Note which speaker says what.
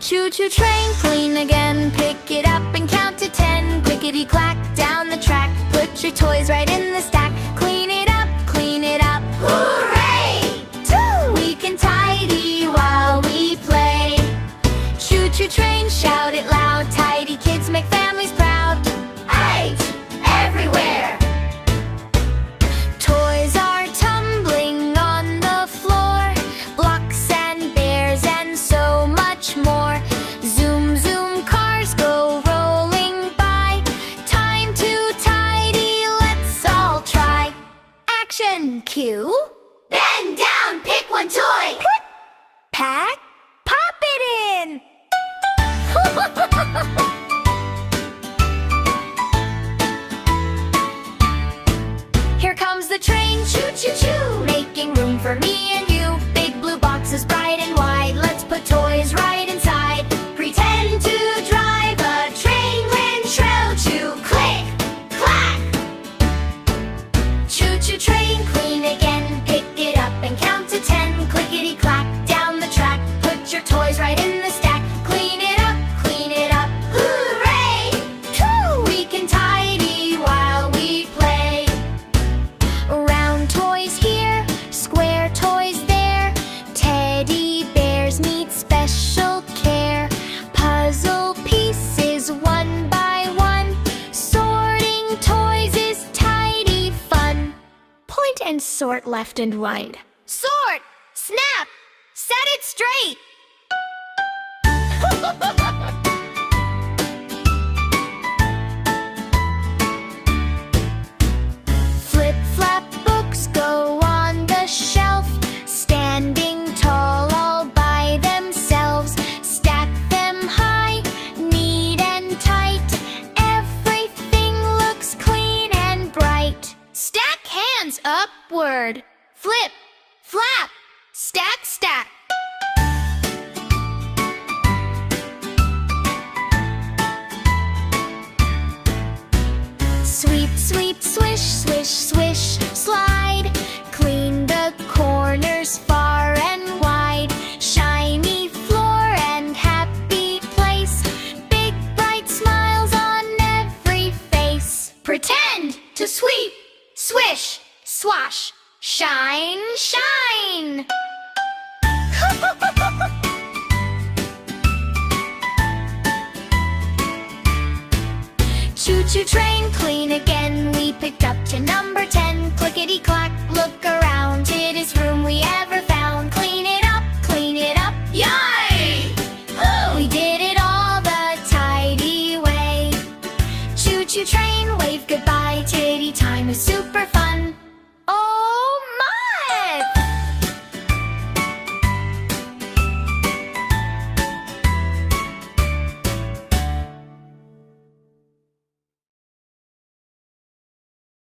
Speaker 1: Choo-choo train, clean again. Pick it up and count to 10. Clickety-clack, down the track. Put your toys right in the stack. Clean it up, clean it up. Hooray! We can tidy while we play. Choo-choo train, shout it loud. Tidy kids make families proud. Eight, everywhere. Toys are tumbling on the floor. Blocks and bears and so much more. Zoom, zoom, cars go rolling by. Time to tidy, let's all try. Action cue. Bend down, pick one toy. Pack, pop it in. Here comes the train, choo-choo-choo, making room for me and you. Big blue boxes bright and wide, let's put toys right inside. Pretend to drive a train when choo-choo, click, clack. Choo-choo train, clean again. Pick it up and count to 10. Clickety-clack, down the track. Put your toys right in the stack. Clean it up, hooray! We can tidy while we play. Round toys here, square toys there. Teddy bears need special care. Puzzle pieces one by one. Sorting toys is tidy fun. Point and sort left and right. Sort! Snap! Set it straight! Flip-flap books go on the shelf, standing tall all by themselves. Stack them high, neat and tight. Everything looks clean and bright. Stack hands upward. Flip, flap, stack, stack. Sweep, sweep, swish, swish, swish, slide. Clean the corners far and wide. Shiny floor and happy place. Big bright smiles on every face. Pretend to sweep, swish, swash, shine, shine. Choo-choo train, clean again. We picked up to number 10. Clickety-clack, look around. It is room we ever found. Clean it up, yay! We did it all the tidy way. Choo-choo train, wave goodbye. Tiddy time is super.